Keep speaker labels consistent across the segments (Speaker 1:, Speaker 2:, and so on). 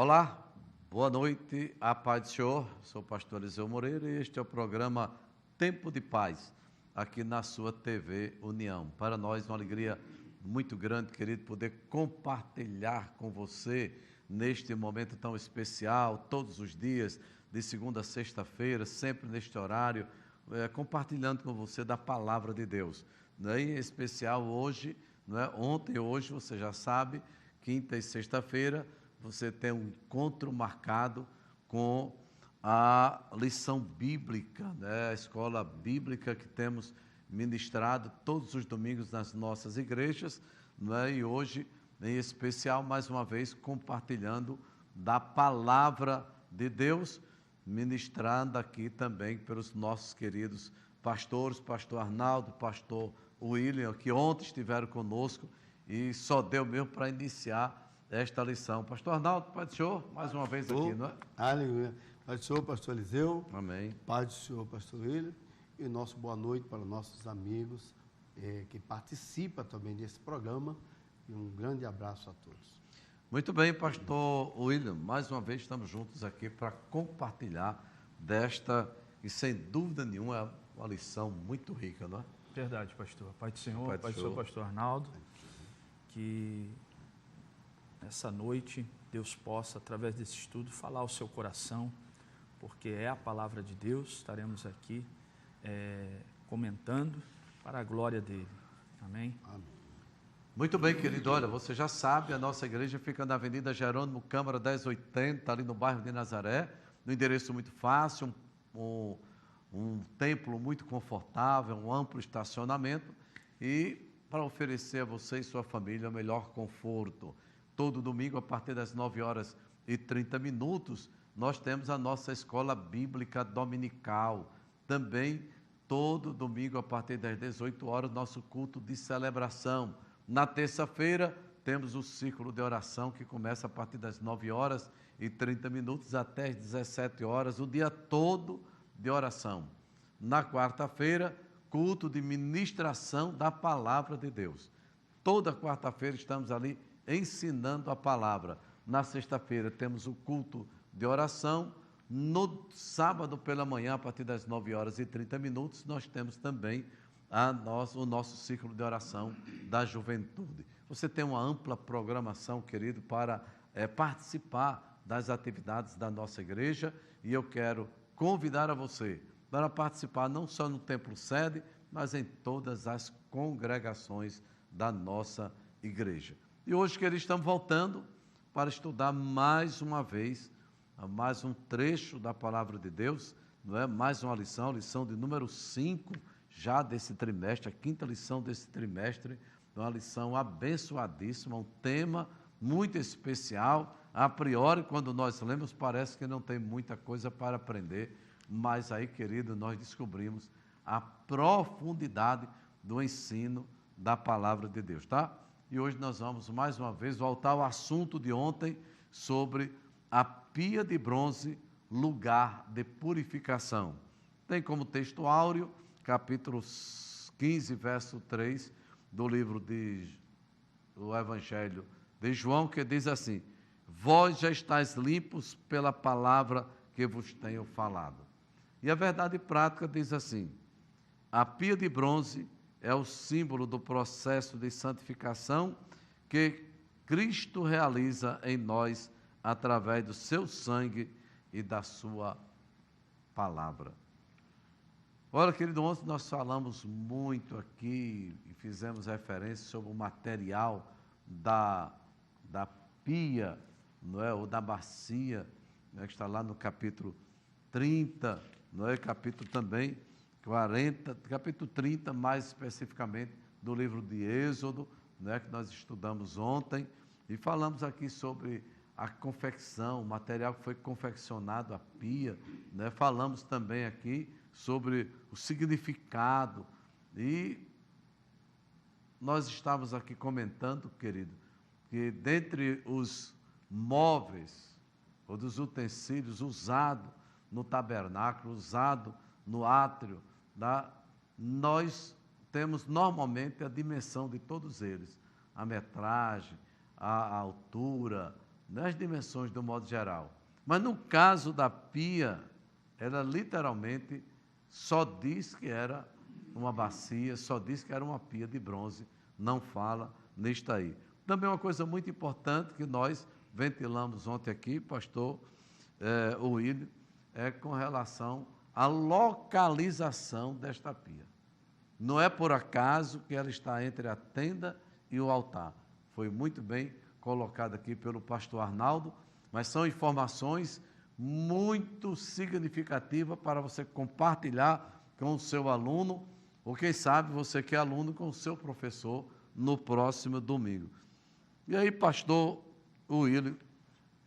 Speaker 1: Olá, boa noite, a paz do Senhor. Sou o pastor Eliseu Moreira e este é o programa Tempo de Paz, aqui na sua TV União. Para nós, uma alegria muito grande, querido, poder compartilhar com você neste momento tão especial, todos os dias, de segunda a sexta-feira, sempre neste horário, compartilhando com você da palavra de Deus. Em especial hoje, ontem e hoje, você já sabe, quinta e sexta-feira, você tem um encontro marcado com a lição bíblica, a escola bíblica que temos ministrado todos os domingos nas nossas igrejas, e hoje, em especial, mais uma vez, compartilhando da palavra de Deus, ministrando aqui também pelos nossos queridos pastores, pastor Arnaldo, pastor William, que ontem estiveram conosco e só deu mesmo para iniciar esta lição. Pastor Arnaldo, Pai do Senhor, mais uma vez aqui, não é?
Speaker 2: Aleluia. Pai do Senhor, pastor Eliseu.
Speaker 1: Amém.
Speaker 2: Pai do Senhor, pastor William. E nosso boa noite para nossos amigos que participam também desse programa. E um grande abraço a todos.
Speaker 1: Muito bem, pastor William, mais uma vez estamos juntos aqui para compartilhar desta, e sem dúvida nenhuma, é uma lição muito rica, não é?
Speaker 3: Verdade, pastor. Pai do Senhor,
Speaker 1: Pai do
Speaker 3: Senhor, pastor Arnaldo, que essa noite Deus possa, através desse estudo, falar ao seu coração, porque é a palavra de Deus, estaremos aqui comentando para a glória dele. Amém?
Speaker 2: Amém.
Speaker 1: Muito bem, querido. Olha, você já sabe, a nossa igreja fica na Avenida Jerônimo Câmara 1080, ali no bairro de Nazaré, no endereço muito fácil, um templo muito confortável, um amplo estacionamento e para oferecer a você e sua família o melhor conforto. Todo domingo, a partir das 9h30, nós temos a nossa escola bíblica dominical. Também, todo domingo, a partir das 18h, nosso culto de celebração. Na terça-feira, temos o ciclo de oração, que começa a partir das 9h30 até as 17h, o dia todo de oração. Na quarta-feira, culto de ministração da palavra de Deus. Toda quarta-feira estamos ali ensinando a palavra. Na sexta-feira temos o culto de oração. No sábado pela manhã, a partir das 9h30, nós temos também o nosso ciclo de oração da juventude. Você tem uma ampla programação, querido, para participar das atividades da nossa igreja e eu quero convidar a você para participar não só no templo sede, mas em todas as congregações da nossa igreja. E hoje, queridos, estamos voltando para estudar mais uma vez, mais um trecho da palavra de Deus, não é? Mais uma lição, lição de número 5, já desse trimestre, a quinta lição desse trimestre, uma lição abençoadíssima, um tema muito especial. A priori, quando nós lemos, parece que não tem muita coisa para aprender, mas aí, querido, nós descobrimos a profundidade do ensino da palavra de Deus, tá? E hoje nós vamos, mais uma vez, voltar ao assunto de ontem sobre a pia de bronze, lugar de purificação. Tem como texto áureo, capítulo 15, verso 3, do livro do Evangelho de João, que diz assim: vós já estáis limpos pela palavra que vos tenho falado. E a verdade prática diz assim: a pia de bronze é o símbolo do processo de santificação que Cristo realiza em nós através do seu sangue e da sua palavra. Olha, querido, ontem nós falamos muito aqui e fizemos referência sobre o material da pia, não é? Ou da bacia, né, que está lá no capítulo 30, não é? Capítulo também 40, capítulo 30, mais especificamente, do livro de Êxodo, né, que nós estudamos ontem, e falamos aqui sobre a confecção, o material que foi confeccionado, a pia, né? Falamos também aqui sobre o significado, e nós estávamos aqui comentando, querido, que dentre os móveis, ou dos utensílios usados no tabernáculo, usado no átrio, nós temos normalmente a dimensão de todos eles, a metragem, a altura, nas dimensões do modo geral. Mas no caso da pia, ela literalmente só diz que era uma bacia, só diz que era uma pia de bronze, não fala nisto aí. Também uma coisa muito importante que nós ventilamos ontem aqui, pastor William, é com relação à localização desta pia. Não é por acaso que ela está entre a tenda e o altar. Foi muito bem colocado aqui pelo pastor Arnaldo, mas são informações muito significativas para você compartilhar com o seu aluno, ou quem sabe você que é aluno com o seu professor no próximo domingo. E aí, pastor William,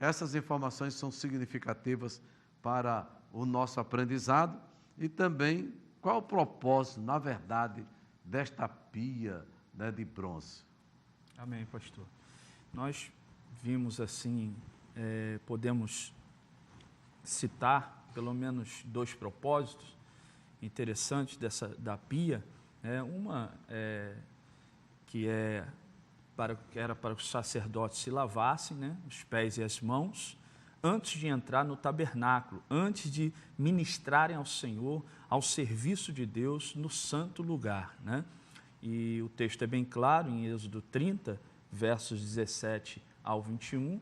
Speaker 1: essas informações são significativas para o nosso aprendizado e também qual o propósito, na verdade, desta pia, né, de bronze.
Speaker 3: Amém, pastor. Nós vimos assim, podemos citar pelo menos 2 propósitos interessantes da pia. Uma que era para os sacerdotes se lavassem, né, os pés e as mãos, antes de entrar no tabernáculo, antes de ministrarem ao Senhor, ao serviço de Deus no santo lugar, né? E o texto é bem claro, em Êxodo 30, versos 17 ao 21,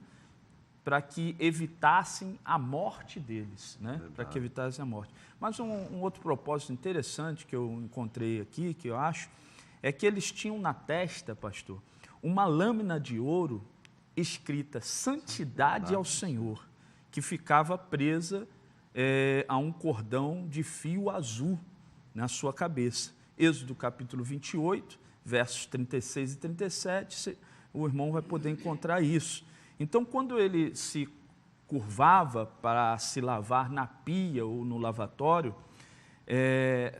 Speaker 3: para que evitassem a morte deles, né? Para que evitassem a morte. Mas um outro propósito interessante que eu encontrei aqui, que eu acho, é que eles tinham na testa, pastor, uma lâmina de ouro escrita Santidade ao Senhor, que ficava presa a um cordão de fio azul na sua cabeça. Êxodo capítulo 28, versos 36 e 37, o irmão vai poder encontrar isso. Então, quando ele se curvava para se lavar na pia ou no lavatório,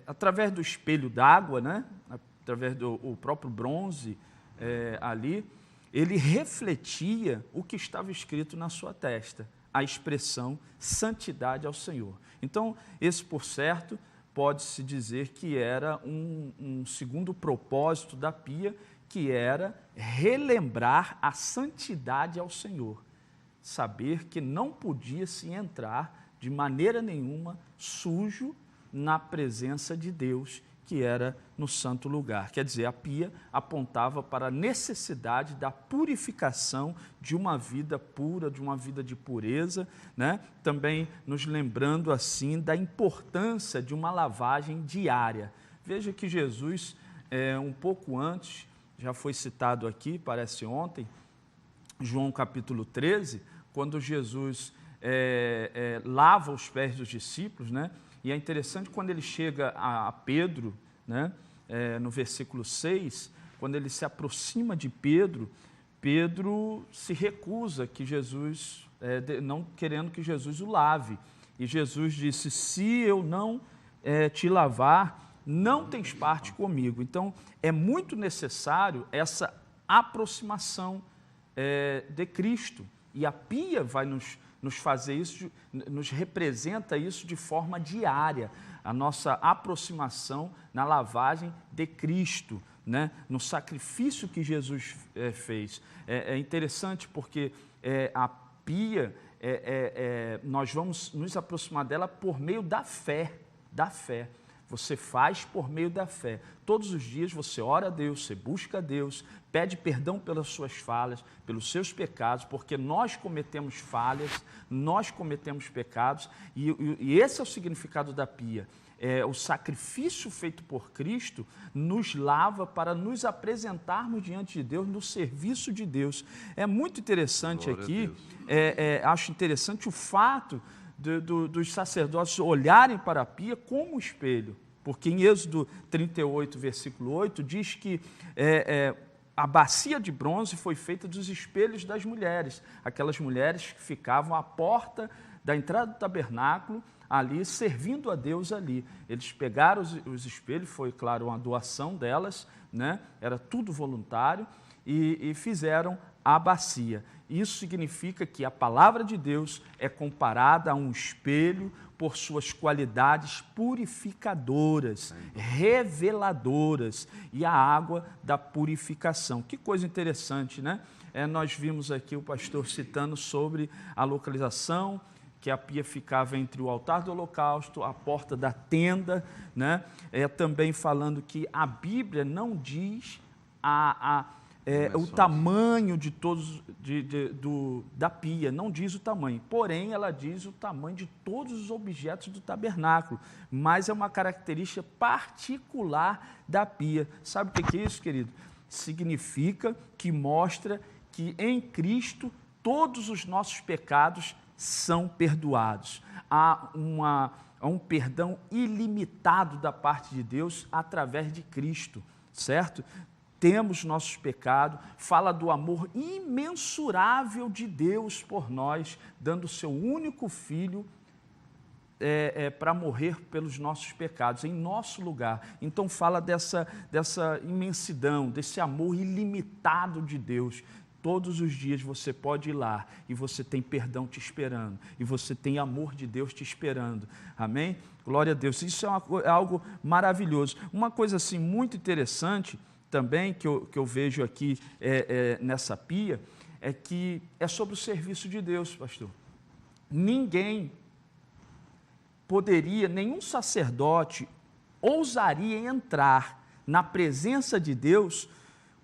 Speaker 3: através do espelho d'água, né? Através do próprio bronze ali, ele refletia o que estava escrito na sua testa, a expressão santidade ao Senhor. Então, esse, por certo, pode-se dizer que era um segundo propósito da pia, que era relembrar a santidade ao Senhor. Saber que não podia se entrar de maneira nenhuma sujo na presença de Deus, que era no santo lugar. Quer dizer, a pia apontava para a necessidade da purificação de uma vida pura, de uma vida de pureza, né? Também nos lembrando assim da importância de uma lavagem diária. Veja que Jesus, um pouco antes, já foi citado aqui, parece ontem, João capítulo 13, quando Jesus lava os pés dos discípulos, né? E é interessante quando ele chega a Pedro, né? No versículo 6, quando ele se aproxima de Pedro, Pedro se recusa que Jesus, não querendo que Jesus o lave. E Jesus disse, se eu não te lavar, não tens parte comigo. Então, é muito necessário essa aproximação de Cristo. E a pia vai nos fazer isso, nos representa isso de forma diária, a nossa aproximação na lavagem de Cristo, né? No sacrifício que Jesus fez. É interessante porque a pia, nós vamos nos aproximar dela por meio da fé, Você faz por meio da fé. Todos os dias você ora a Deus, você busca a Deus, pede perdão pelas suas falhas, pelos seus pecados, porque nós cometemos falhas, nós cometemos pecados, e esse é o significado da pia. O sacrifício feito por Cristo nos lava para nos apresentarmos diante de Deus, no serviço de Deus. É muito interessante aqui, acho interessante o fato dos sacerdotes olharem para a pia como espelho, porque em Êxodo 38, versículo 8, diz que a bacia de bronze foi feita dos espelhos das mulheres, aquelas mulheres que ficavam à porta da entrada do tabernáculo, ali, servindo a Deus ali. Eles pegaram os espelhos, foi, claro, uma doação delas, né? Era tudo voluntário, e fizeram a bacia. Isso significa que a palavra de Deus é comparada a um espelho por suas qualidades purificadoras, reveladoras, e a água da purificação. Que coisa interessante, né? Nós vimos aqui o pastor citando sobre a localização, que a pia ficava entre o altar do holocausto, a porta da tenda, né? Também falando que a Bíblia não diz o tamanho de todos da pia, não diz o tamanho, porém ela diz o tamanho de todos os objetos do tabernáculo, mas é uma característica particular da pia. Sabe o que é isso, querido? Significa que mostra que em Cristo todos os nossos pecados são perdoados. Há um perdão ilimitado da parte de Deus através de Cristo, certo? Temos nossos pecados, fala do amor imensurável de Deus por nós, dando o seu único filho para morrer pelos nossos pecados, em nosso lugar. Então fala dessa imensidão, desse amor ilimitado de Deus. Todos os dias você pode ir lá e você tem perdão te esperando, e você tem amor de Deus te esperando. Amém? Glória a Deus. Isso é algo maravilhoso. Uma coisa assim muito interessante também que eu vejo aqui nessa pia é que é sobre o serviço de Deus, pastor. Ninguém poderia, nenhum sacerdote ousaria entrar na presença de Deus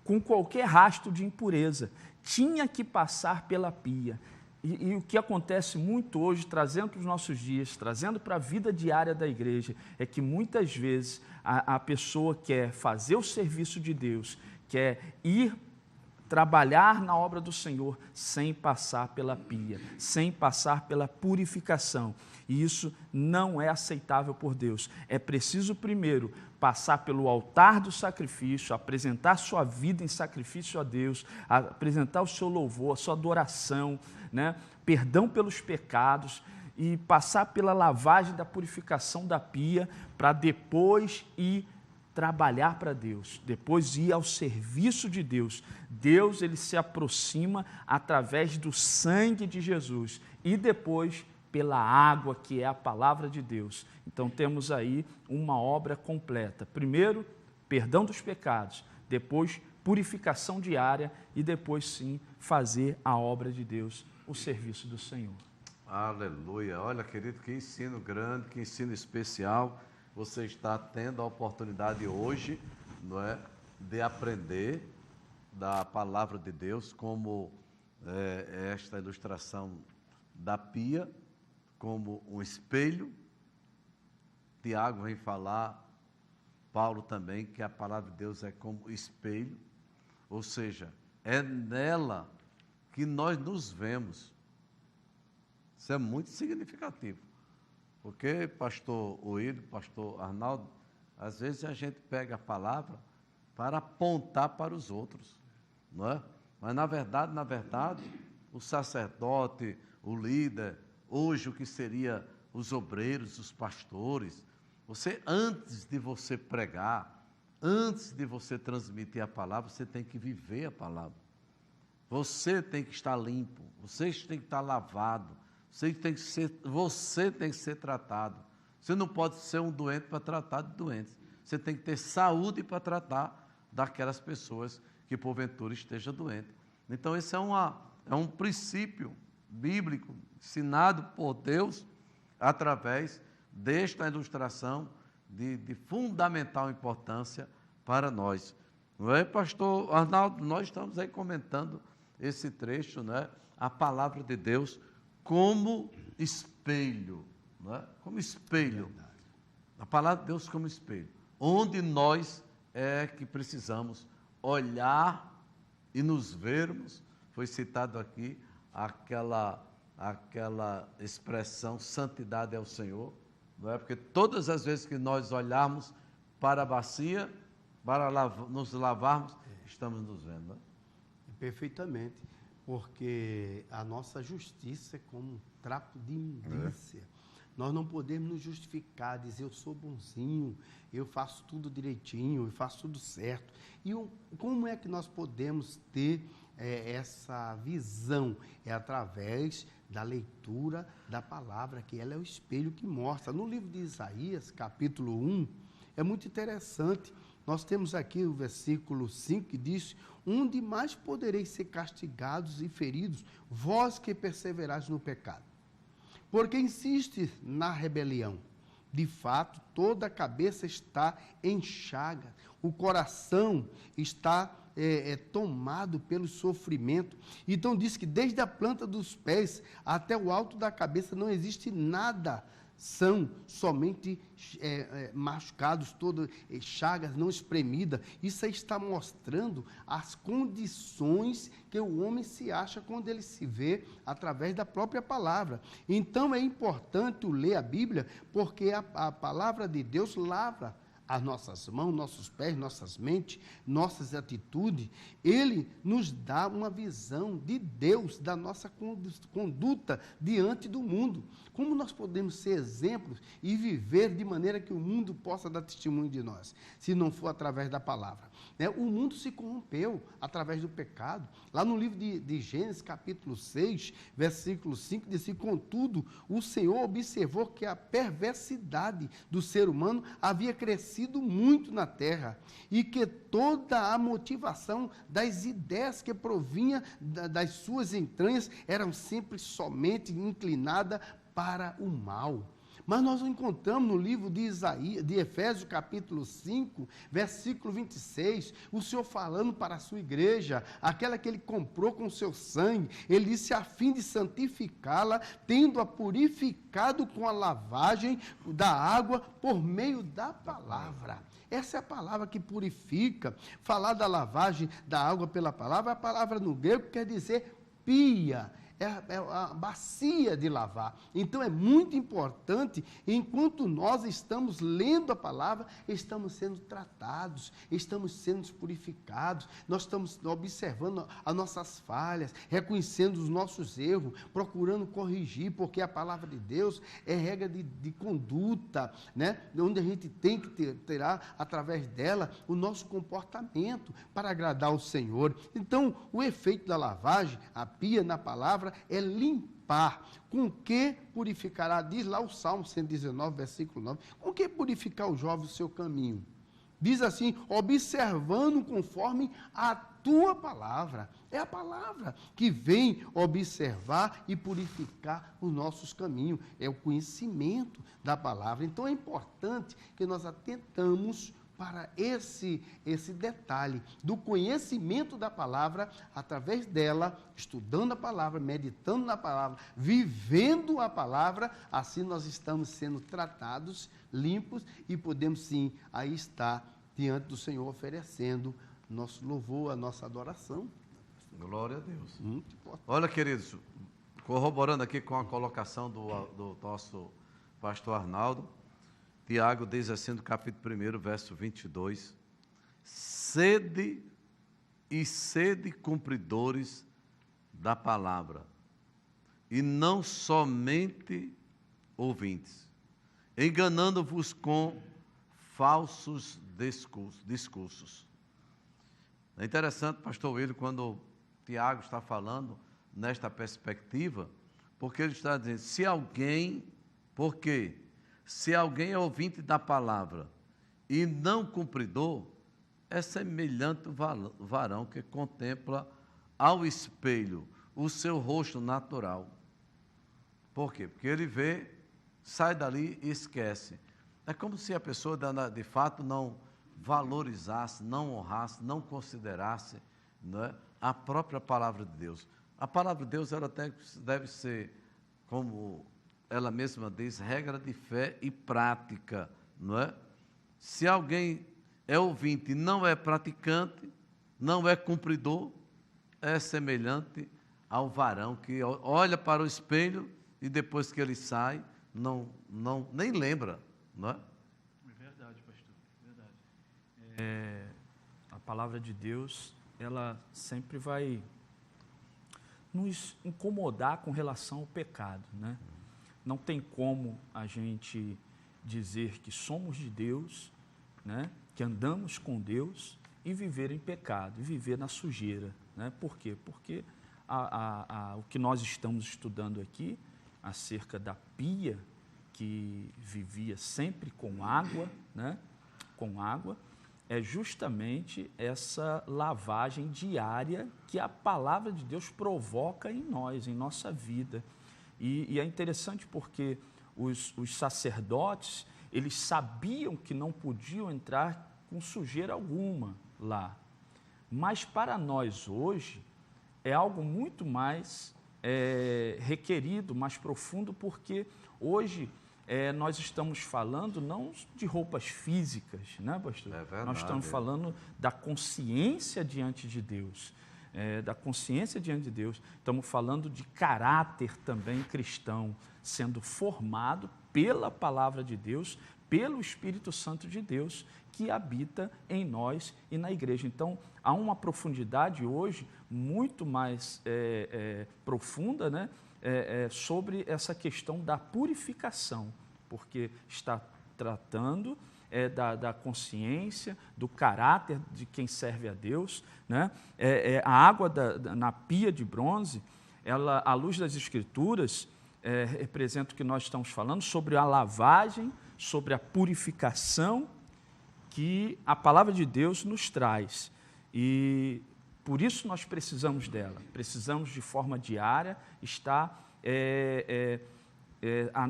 Speaker 3: com qualquer rastro de impureza. Tinha que passar pela pia. E o que acontece muito hoje, trazendo para os nossos dias, trazendo para a vida diária da igreja, é que muitas vezes a pessoa quer fazer o serviço de Deus, quer ir trabalhar na obra do Senhor sem passar pela pia, sem passar pela purificação. E isso não é aceitável por Deus. É preciso primeiro passar pelo altar do sacrifício, apresentar sua vida em sacrifício a Deus, apresentar o seu louvor, a sua adoração, né? Perdão pelos pecados, e passar pela lavagem da purificação da pia, para depois ir trabalhar para Deus, depois ir ao serviço de Deus. Deus, ele se aproxima através do sangue de Jesus e depois pela água, que é a palavra de Deus. Então temos aí uma obra completa. Primeiro, perdão dos pecados, depois purificação diária e depois sim fazer a obra de Deus, o serviço do Senhor.
Speaker 1: Aleluia. Olha, querido, que ensino grande, que ensino especial. Você está tendo a oportunidade hoje, não é, de aprender da palavra de Deus, como esta ilustração da pia, como um espelho. Tiago vem falar, Paulo também, que a palavra de Deus é como espelho, ou seja, é nela que nós nos vemos. Isso é muito significativo, porque pastor Oílio, pastor Arnaldo, às vezes a gente pega a palavra para apontar para os outros, não é? Mas na verdade, o sacerdote, o líder, hoje o que seria os obreiros, os pastores, antes de você pregar, antes de você transmitir a palavra, você tem que viver a palavra. Você tem que estar limpo, você tem que estar lavado, você tem que ser tratado. Você não pode ser um doente para tratar de doentes. Você tem que ter saúde para tratar daquelas pessoas que porventura estejam doentes. Então esse é um princípio bíblico ensinado por Deus através desta ilustração de fundamental importância para nós. Não é, pastor Arnaldo? Nós estamos aí comentando esse trecho, né? A palavra de Deus como espelho, não é? Como espelho. A palavra de Deus como espelho, onde nós é que precisamos olhar e nos vermos. Foi citado aqui aquela expressão, santidade é o Senhor, não é? Porque todas as vezes que nós olharmos para a bacia, para nos lavarmos, estamos nos vendo, não é?
Speaker 2: Perfeitamente, porque a nossa justiça é como um trapo de imundícia. Nós não podemos nos justificar, dizer eu sou bonzinho, eu faço tudo direitinho, eu faço tudo certo. E como é que nós podemos ter essa visão? É através da leitura da palavra, que ela é o espelho que mostra. No livro de Isaías, capítulo 1, é muito interessante. Nós temos aqui o versículo 5 que diz: onde mais podereis ser castigados e feridos, vós que perseverais no pecado? Porque insiste na rebelião. De fato, toda a cabeça está em chaga, o coração está tomado pelo sofrimento. Então diz que desde a planta dos pés até o alto da cabeça não existe nada, são somente machucados, todas chagas não espremidas. Isso aí está mostrando as condições que o homem se acha quando ele se vê através da própria palavra. Então é importante ler a Bíblia, porque a palavra de Deus lavra as nossas mãos, nossos pés, nossas mentes, nossas atitudes. Ele nos dá uma visão de Deus, da nossa conduta diante do mundo. Como nós podemos ser exemplos e viver de maneira que o mundo possa dar testemunho de nós, se não for através da palavra? O mundo se corrompeu através do pecado. Lá no livro de Gênesis, capítulo 6, versículo 5, diz assim: contudo, o Senhor observou que a perversidade do ser humano havia crescido muito na terra, e que toda a motivação das ideias que provinha das suas entranhas eram sempre somente inclinada para o mal. Mas nós encontramos no livro de Efésios, capítulo 5, versículo 26, o Senhor falando para a sua igreja, aquela que ele comprou com o seu sangue. Ele disse: a fim de santificá-la, tendo-a purificado com a lavagem da água por meio da palavra. Essa é a palavra que purifica. Falar da lavagem da água pela palavra, a palavra no grego quer dizer pia. É a bacia de lavar. Então é muito importante, enquanto nós estamos lendo a palavra, estamos sendo tratados, estamos sendo purificados, nós estamos observando as nossas falhas, reconhecendo os nossos erros, procurando corrigir, porque a palavra de Deus é regra de conduta, né? Onde a gente tem que terá, através dela, o nosso comportamento para agradar o Senhor. Então, o efeito da lavagem, a pia na palavra, é limpar. Com que purificará? Diz lá o Salmo 119, versículo 9. Com que purificar o jovem o seu caminho? Diz assim: observando conforme a tua palavra. É a palavra que vem observar e purificar os nossos caminhos. É o conhecimento da palavra. Então é importante que nós atentamos para esse detalhe do conhecimento da palavra, através dela, estudando a palavra, meditando na palavra, vivendo a palavra. Assim nós estamos sendo tratados, limpos, e podemos sim aí estar diante do Senhor oferecendo nosso louvor, a nossa adoração.
Speaker 1: Glória a Deus.
Speaker 2: Muito importante.
Speaker 1: Olha, queridos, corroborando aqui com a colocação do nosso pastor Arnaldo, Tiago diz assim no capítulo 1, verso 22, sede cumpridores da palavra, e não somente ouvintes, enganando-vos com falsos discursos. É interessante, pastor William, quando Tiago está falando nesta perspectiva, porque ele está dizendo, se alguém é ouvinte da palavra e não cumpridor, é semelhante ao varão que contempla ao espelho o seu rosto natural. Por quê? Porque ele vê, sai dali e esquece. É como se a pessoa, de fato, não valorizasse, não honrasse, não considerasse, não é, a própria palavra de Deus. A palavra de Deus ela deve ser, como ela mesma diz, regra de fé e prática, não é? Se alguém é ouvinte e não é praticante, não é cumpridor, é semelhante ao varão que olha para o espelho e depois que ele sai, nem lembra, não é?
Speaker 3: É verdade, pastor, é verdade. A palavra de Deus, ela sempre vai nos incomodar com relação ao pecado, né? não tem como a gente dizer que somos de Deus, né? Que andamos com Deus e viver em pecado, e viver na sujeira. Né? Por quê? Porque o que nós estamos estudando aqui, acerca da pia, que vivia sempre com água, né? Com água, é justamente essa lavagem diária que a palavra de Deus provoca em nós, em nossa vida. E é interessante porque os sacerdotes, eles sabiam que não podiam entrar com sujeira alguma lá. Mas para nós hoje, é algo muito mais requerido, mais profundo, porque hoje nós estamos falando não de roupas físicas, né, pastor?
Speaker 1: É verdade.
Speaker 3: Nós estamos falando da consciência diante de Deus. Da consciência diante de Deus. Estamos falando de caráter também cristão, sendo formado pela palavra de Deus, pelo Espírito Santo de Deus, que habita em nós e na igreja. Então, há uma profundidade hoje muito mais profunda, né, sobre essa questão da purificação, porque está tratando da consciência, do caráter de quem serve a Deus. Né? A água na pia de bronze, ela, à luz das Escrituras, representa o que nós estamos falando sobre a lavagem, sobre a purificação que a palavra de Deus nos traz. E por isso nós precisamos dela, precisamos de forma diária estar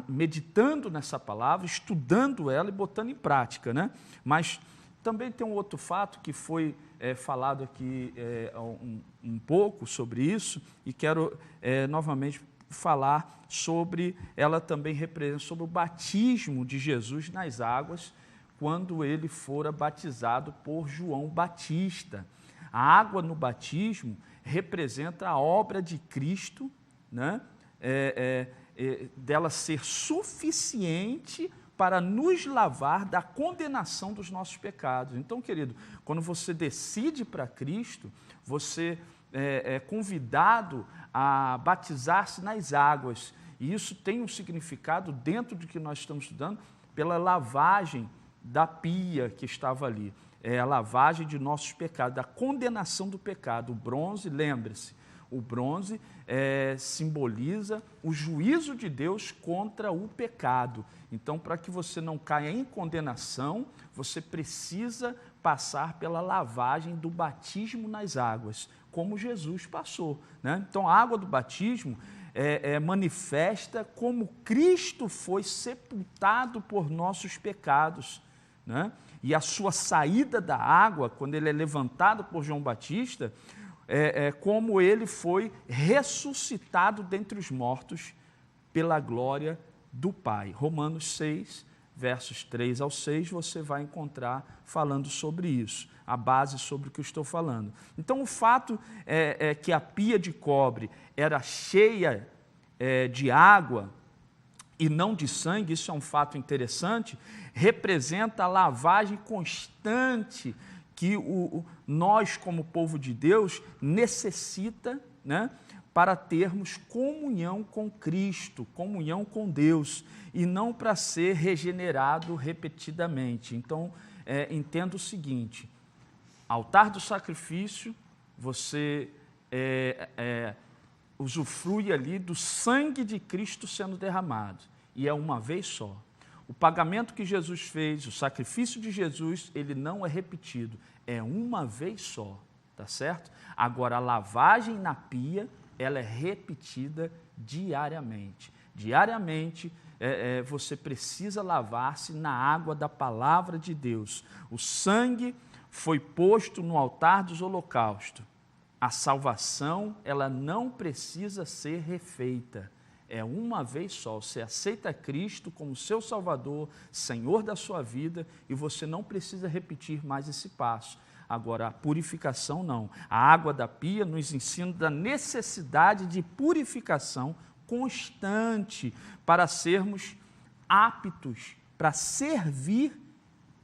Speaker 3: meditando nessa palavra, estudando ela e botando em prática, né? Mas também tem um outro fato que foi falado aqui um pouco sobre isso, e quero novamente falar sobre, ela também representa, sobre o batismo de Jesus nas águas, quando ele fora batizado por João Batista. A água no batismo representa a obra de Cristo, né? Dela ser suficiente para nos lavar da condenação dos nossos pecados. Então, querido, quando você decide para Cristo, você é convidado a batizar-se nas águas. E isso tem um significado dentro do que nós estamos estudando, pela lavagem da pia que estava ali. É a lavagem de nossos pecados, da condenação do pecado. O bronze, lembre-se, o bronze simboliza o juízo de Deus contra o pecado. Então, para que você não caia em condenação, você precisa passar pela lavagem do batismo nas águas, como Jesus passou. Né? Então, a água do batismo manifesta como Cristo foi sepultado por nossos pecados. Né? E a sua saída da água, quando ele é levantado por João Batista, como ele foi ressuscitado dentre os mortos pela glória do Pai. Romanos 6, versos 3 ao 6, você vai encontrar falando sobre isso, a base sobre o que eu estou falando. Então, o fato é que a pia de cobre era cheia de água e não de sangue, isso é um fato interessante, representa a lavagem constante que nós, como povo de Deus, necessita, né, para termos comunhão com Cristo, comunhão com Deus, e não para ser regenerado repetidamente. Então, entenda o seguinte: altar do sacrifício, você usufrui ali do sangue de Cristo sendo derramado, e é uma vez só. O pagamento que Jesus fez, o sacrifício de Jesus, ele não é repetido, é uma vez só, tá certo? Agora, a lavagem na pia, ela é repetida diariamente. Diariamente, você precisa lavar-se na água da palavra de Deus. O sangue foi posto no altar dos holocaustos. A salvação, ela não precisa ser refeita. É uma vez só. Você aceita Cristo como seu Salvador, Senhor da sua vida, e você não precisa repetir mais esse passo. Agora, a purificação não. A água da pia nos ensina da necessidade de purificação constante para sermos aptos para servir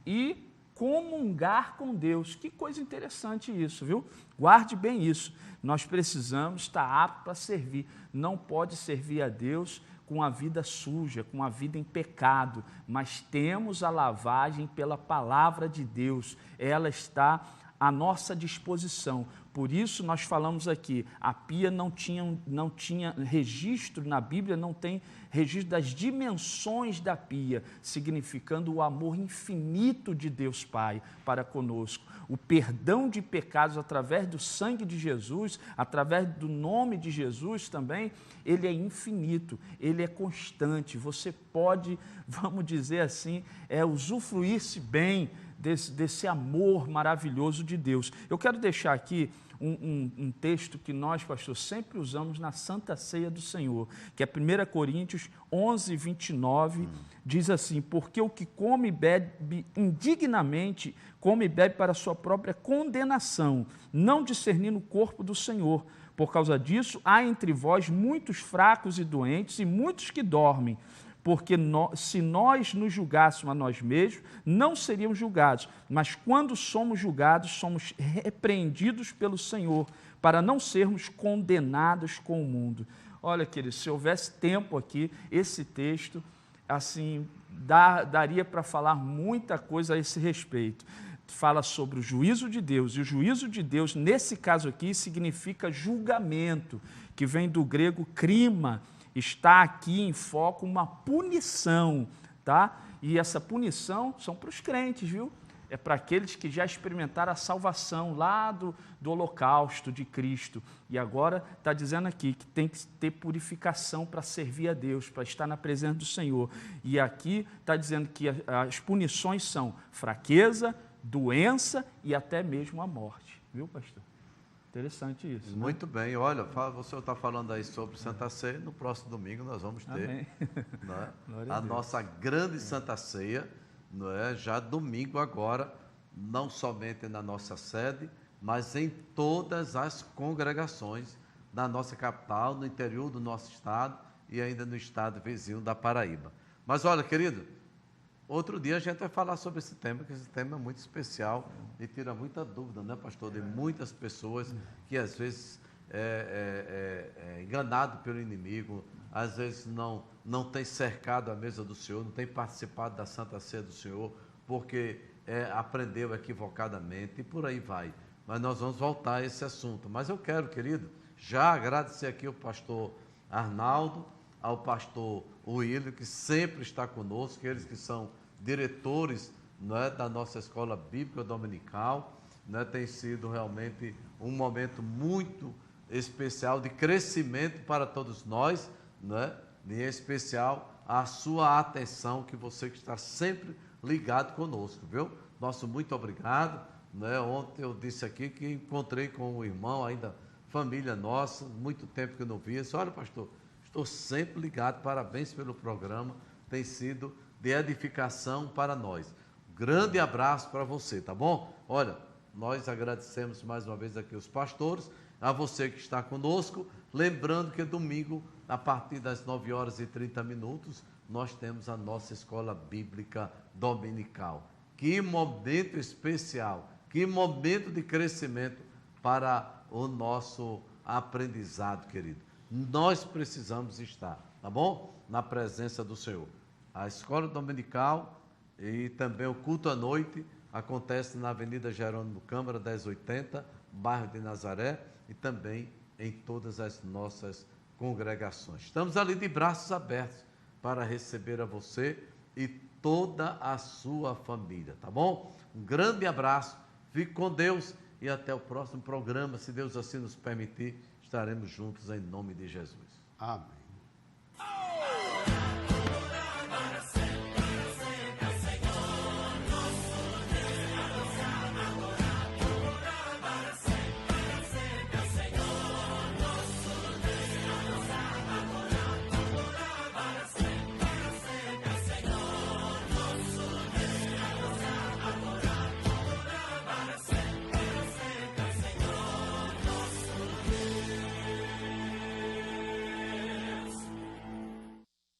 Speaker 3: e comungar com Deus. Que coisa interessante isso, viu? Guarde bem isso. Nós precisamos estar aptos para servir. Não pode servir a Deus com a vida suja, com a vida em pecado, mas temos a lavagem pela palavra de Deus, ela está à nossa disposição. Por isso nós falamos aqui, a pia não tinha registro na Bíblia, não tem registro das dimensões da pia, significando o amor infinito de Deus Pai para conosco. O perdão de pecados através do sangue de Jesus, através do nome de Jesus também, ele é infinito, ele é constante. Você pode, vamos dizer assim, usufruir-se bem desse amor maravilhoso de Deus. Eu quero deixar aqui um texto que nós, pastor, sempre usamos na Santa Ceia do Senhor, que é 1 Coríntios 11, 29, diz assim: porque o que come e bebe indignamente, come e bebe para a sua própria condenação, não discernindo o corpo do Senhor. Por causa disso, há entre vós muitos fracos e doentes e muitos que dormem. Porque se nós nos julgássemos a nós mesmos, não seríamos julgados. Mas quando somos julgados, somos repreendidos pelo Senhor, para não sermos condenados com o mundo. Olha, querido, se houvesse tempo aqui, esse texto, assim, daria para falar muita coisa a esse respeito. Fala sobre o juízo de Deus, e o juízo de Deus, nesse caso aqui, significa julgamento, que vem do grego krima. Está aqui em foco uma punição, tá? E essa punição são para os crentes, viu? É para aqueles que já experimentaram a salvação lá do holocausto de Cristo. E agora está dizendo aqui que tem que ter purificação para servir a Deus, para estar na presença do Senhor. E aqui está dizendo que as punições são fraqueza, doença e até mesmo a morte. Viu, pastor? Interessante isso.
Speaker 1: Muito bem. Olha, você está falando aí sobre Santa Ceia. No próximo domingo nós vamos ter a nossa grande Santa Ceia, não é? Já domingo agora, não somente na nossa sede, mas em todas as congregações da nossa capital, no interior do nosso estado e ainda no estado vizinho da Paraíba. Mas olha, querido, outro dia a gente vai falar sobre esse tema, que esse tema é muito especial e tira muita dúvida, né, pastor? De muitas pessoas que às vezes é enganado pelo inimigo, às vezes não tem cercado a mesa do Senhor, não tem participado da Santa Ceia do Senhor, porque aprendeu equivocadamente e por aí vai. Mas nós vamos voltar a esse assunto. Mas eu quero, querido, já agradecer aqui ao pastor Arnaldo, ao pastor William, que sempre está conosco, eles que são diretores, não é, da nossa escola bíblica dominical, não é, tem sido realmente um momento muito especial de crescimento para todos nós, não é, em especial a sua atenção, que você que está sempre ligado conosco, viu? Nosso muito obrigado, não é? Ontem eu disse aqui que encontrei com um irmão, ainda família nossa, muito tempo que eu não via, disse: olha, pastor, estou sempre ligado, parabéns pelo programa, tem sido de edificação para nós. Grande abraço para você, tá bom? Olha, nós agradecemos mais uma vez aqui os pastores, a você que está conosco, lembrando que domingo, a partir das 9h30, nós temos a nossa escola bíblica dominical. Que momento especial, que momento de crescimento para o nosso aprendizado, querido. Nós precisamos estar, tá bom? Na presença do Senhor. A escola dominical e também o culto à noite acontece na Avenida Jerônimo Câmara, 1080, bairro de Nazaré, e também em todas as nossas congregações. Estamos ali de braços abertos para receber a você e toda a sua família, tá bom? Um grande abraço, fique com Deus e até o próximo programa, se Deus assim nos permitir, estaremos juntos em nome de Jesus.
Speaker 2: Amém.